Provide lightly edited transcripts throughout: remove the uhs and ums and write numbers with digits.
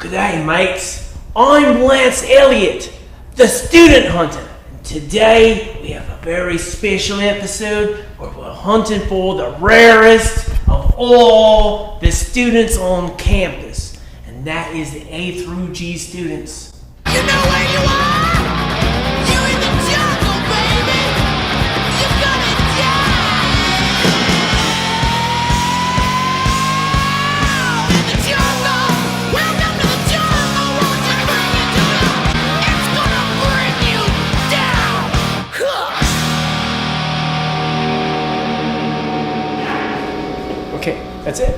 G'day mates, I'm Lance Elliot, the student hunter. And today we have a very special episode where we're hunting for the rarest of all the students on campus. And that is the A through G students. You know where you are? You're in the jungle, baby! You're gonna die! In the jungle! Welcome to the jungle! Won't you bring it down? It's gonna bring you down! Okay, that's it.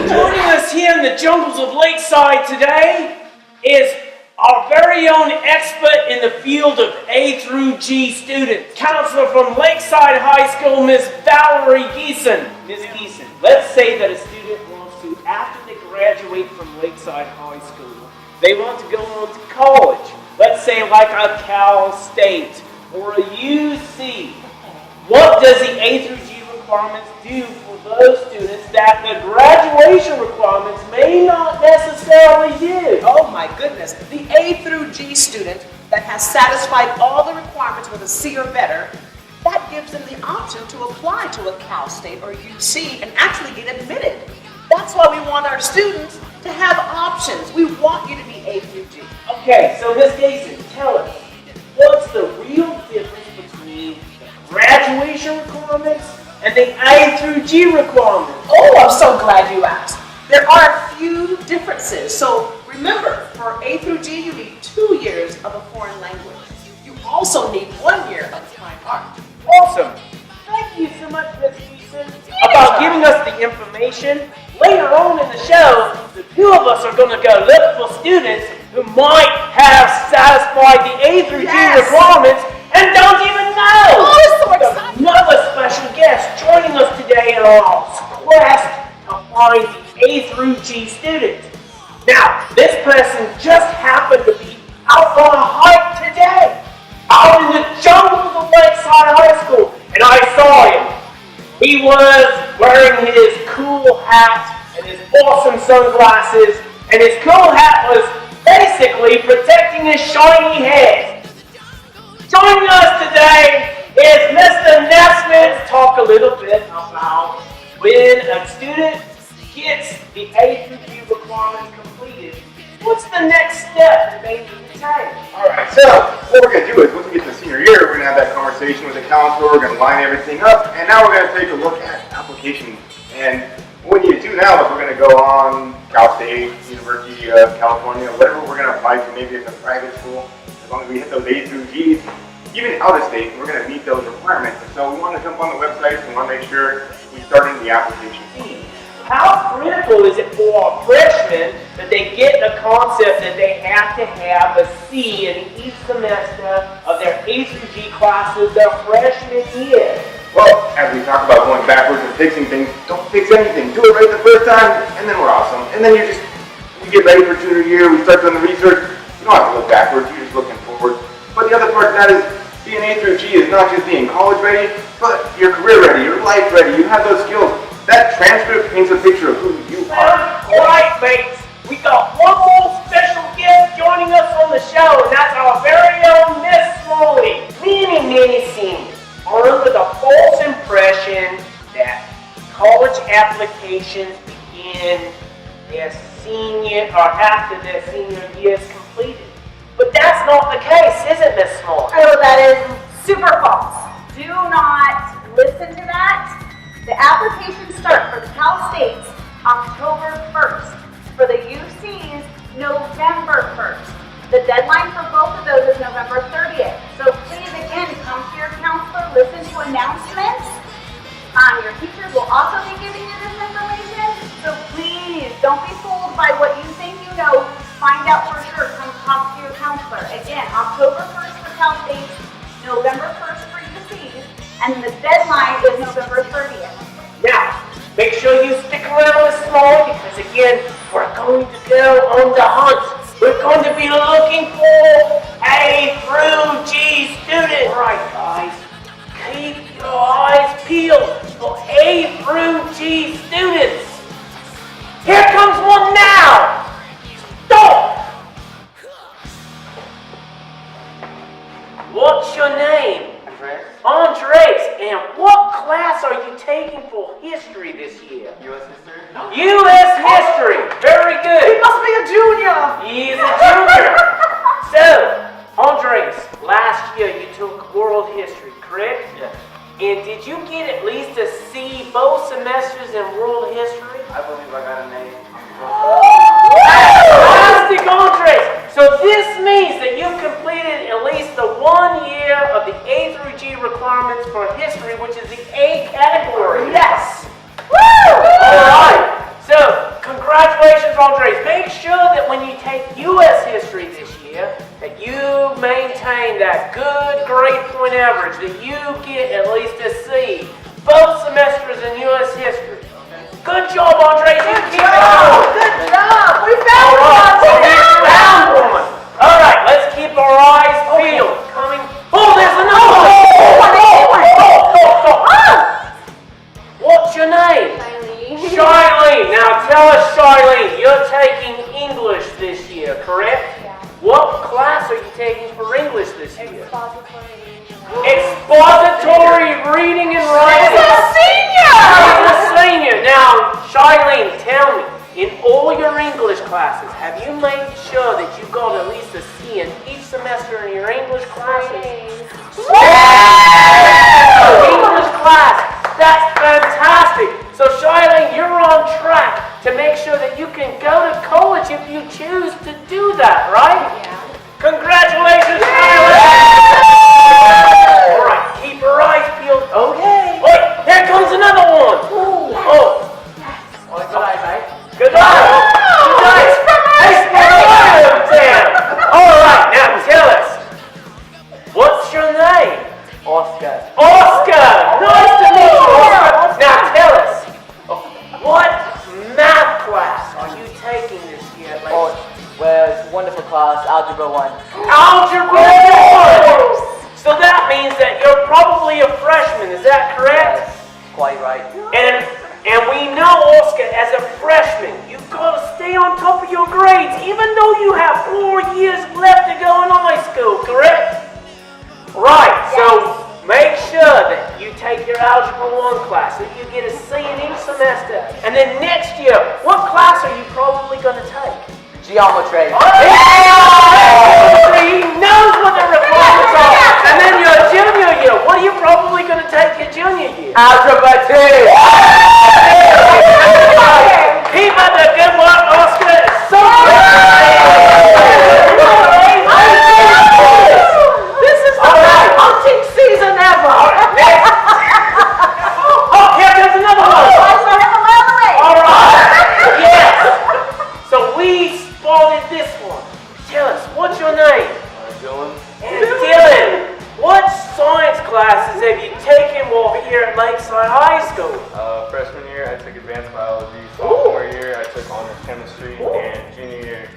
Joining us here in the jungles of Lakeside today is our very own expert in the field of A through G students. Counselor from Lakeside High School, Miss Valerie Geeson. Ms. Geeson, let's say that a student wants to, after they graduate from Lakeside High School, they want to go on to college. Let's say like a Cal State or a UC. What does the A through G requirements do for those students that the graduation requirements may not necessarily do? Oh my goodness, the A through G student that has satisfied all the requirements with a C or better, that gives them the option to apply to a Cal State or UC and actually get admitted. That's why we want our students to have options. We want you to be A through G. Okay, so Ms. Gason, tell us, what's the real difference between the graduation requirements and the A through G requirements? Oh, I'm so glad you asked. There are a few differences. So remember, for A through G, you need 2 years of a foreign language. You also need 1 year of fine art. Awesome. Thank you so much, Ms. Geeson, about giving us the information. Later on in the show, the two of us are going to go look for students who might have satisfied the A through G requirements and don't even know. Oh, so exciting. Another special guest joining us today in our quest to find the A through G student. Now, this person just happened to be out on a hike today, out in the jungles of Lakeside High School, and I saw him. He was wearing his cool hat and his awesome sunglasses, and his cool hat was basically protecting his shiny head. Joining us today is Mr. Nesmith to talk a little bit about when a student gets the A through G requirements completed, what's the next step that they need to take? Alright, so what we're going to do is once we get to senior year, we're going to have that conversation with the counselor, we're going to line everything up, and now we're going to take a look at applications. And what we need to do now is we're going to go on Cal State, University of California, whatever we're going to apply to, maybe it's a private school. As long as we hit those A through G's, even out of state, we're going to meet those requirements. And so we want to jump on the website, we want to make sure we start in the application. How critical is it for freshmen that they get the concept that they have to have a C in each semester of their A through G classes their freshman year? Well, as we talk about going backwards and fixing things, don't fix anything. Do it right the first time, and then we're awesome. And then you get ready for junior year, we start doing the research. You don't have to look backwards, you're just looking forward. But the other part of that is being A through G is not just being college ready, but your career ready, your life ready. You have those skills. That transcript paints a picture of who you are. Alright, mates. We got one more special guest joining us on the show, and that's our very own Miss Smalley. Many seniors are under the false impression that college applications begin their senior or after their senior year is completed. But that's not the case, is it, Miss Smalley? Oh, that is super false. Do not listen to that. The applications start for the Cal States October 1st. For the UCs, November 1st. The deadline for both of those is November 30th. So please, again, come to your counselor, listen to announcements. Your teachers will also be giving you this information. So please, don't be fooled by what you think you know. Find out for sure. Come talk to your counselor. Again, October 1st for Cal States, November 1st for UCs, and the deadline is November 30th. Now, make sure you stick around with Smalley because again, we're going to go on the hunt. We're going to be looking for A through G students. Alright guys, keep your eyes peeled for A through G students. Here history this year? U.S. history? U.S. history. Very He good. must be a junior. He's a junior. So, Andres, last year you took world history, correct? Yes. And did you get at least a C both semesters in world history? I believe I got an A. Fantastic, Andres. So this means that you've completed at least the 1 year of the A through G requirements for history, which is the A category. Yes. All right. So, congratulations, Andres. Make sure that when you take U.S. history this year, that you maintain that good grade point average, that you get at least a C both semesters in U.S. history. Good job, Andres. You keep it going. Good job. We All found right. one. You found one. All right. Let's keep our eyes peeled. Coming. Oh, there's another one. What's your name? Charlene. Now tell us, Charlene, you're taking English this year, correct? Yeah. What class are you taking for English this year? Expository reading and writing. Expository reading and writing. She's a senior. She's a senior. Now, Charlene, tell me, in all your English classes, have you made sure that you got at least a C in each semester in your English classes? English class. That's fantastic. So, Charlene, you're on track to make sure that you can go to college if you choose to do that, right? Yeah. Congratulations, Charlene. All right, keep your eyes peeled. Okay. Wait, here comes another one. Oh. Oh, good eye, mate. Good night. Good night. Hey, Sam. All right, now tell us, what's your name? Oscar. Oscar. Nice to meet you, Oscar. Now tell us, what math class are you taking this year? Oh, well, it's a wonderful class, Algebra 1. Algebra 1. So that means that you're probably a freshman. Is that correct? Yes, quite right. And we know, Oscar, as a freshman, you've got to stay on top of your grades, even though you have 4 years left to go in high school, correct? Right, so make sure that you take your Algebra 1 class, that you get a C in each semester. And then next year, what class are you probably going to take? Geometry. He knows what the requirements are. And then your junior year, what are you probably going to take your junior year? Algebra 2. Keep up the good work, Oscar. So This is the best hunting season ever. Oh, here comes another one. All right. Yes. So we spotted this one. Tell us, what's your name? Dylan. And Dylan, what science classes have you taken while here at Lakeside High School? Freshman year, I took advanced biology. Sophomore year, I took honors chemistry. And junior year,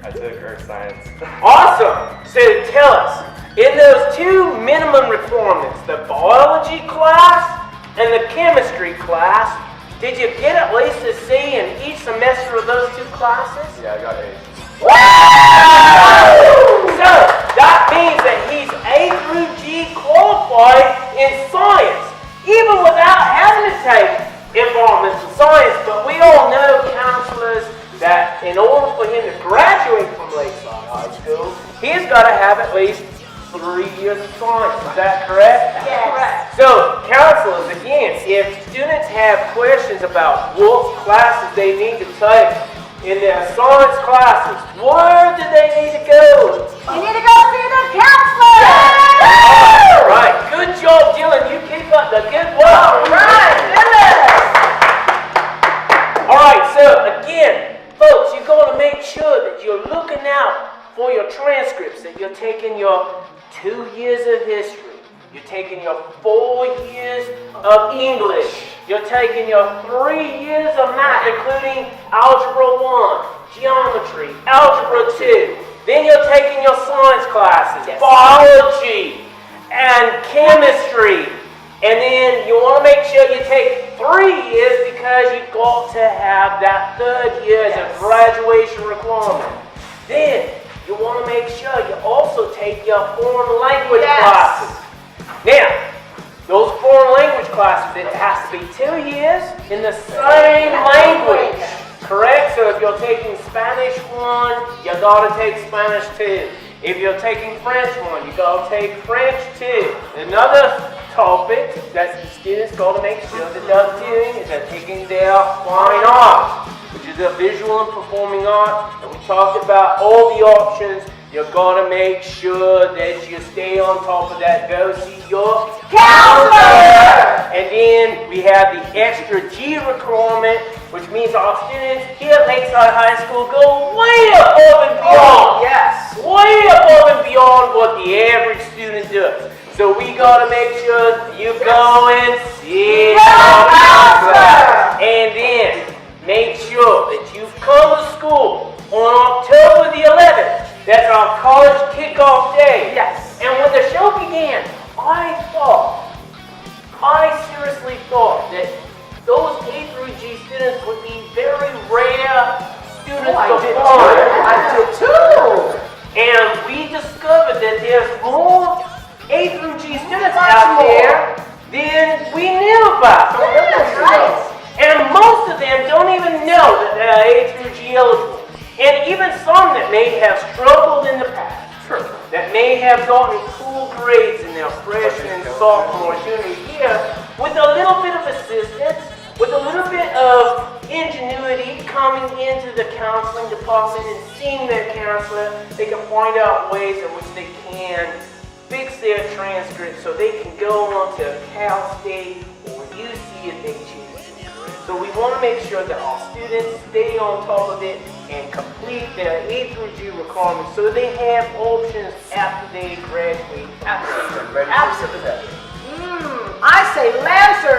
I took earth science. Awesome. So tell us, in those two minimum requirements, the biology class and the chemistry class, did you get at least a C in each semester of those two classes? Yeah, I got A. So that means that he's A through G qualified in science, even without having to take environmental science. But we all know, counselors, that in order for him to graduate from Lakeside High School, he's got to have at least 3 years of science. Is that correct? Yes. Correct. So, counselors, again, if students have questions about what classes they need to take in their science classes, where do they need to go? You need to go see the counselor. All right, good job, Dylan. You keep up the good work. All right, Dylan. All right, so again, folks, you've got to make sure that you're looking out for your transcripts, that you're taking your 2 years of history, you're taking your 4 years of English, you're taking your 3 years of math, including Algebra 1, Geometry, Algebra 2. Then you're taking your science classes, biology, and chemistry. And then you want to make sure you take 3 years because you've got to have that 3rd year as a graduation requirement. Then you want to make sure you also take your foreign language classes. Now, Those foreign language classes, it has to be 2 years in the same language. Correct? So if you're taking Spanish 1, you gotta take Spanish 2. If you're taking French 1, you gotta take French 2. Another topic that the students gotta make sure that they're doing is they're taking their fine art, which is a visual and performing art. And we talked about all the options. You're gonna make sure that you stay on top of that. Go see your counselor! And then we have the extra G requirement, which means our students here at Lakeside High School go way above and beyond. Yes. Way above and beyond what the average student does. So we gotta make sure you go and see your counselor. And then make sure that you've come to school on October the 11th. That's our college kickoff day. Yes. And when the show began, I seriously thought that those A through G students would be very rare students to find. I did too. And we discovered that there's more A through G students out there than we knew about. Right. And most of them don't even know that they're A through G eligible. And even some that may have struggled in the past, that may have gotten poor grades in their freshman, sophomore, junior year, with a little bit of assistance, with a little bit of ingenuity coming into the counseling department and seeing their counselor, they can find out ways in which they can fix their transcript so they can go on to Cal State or UC if they choose. So we want to make sure that our students stay on top of it and complete their A through G requirements so they have options after they graduate. Absolutely. I say Lancer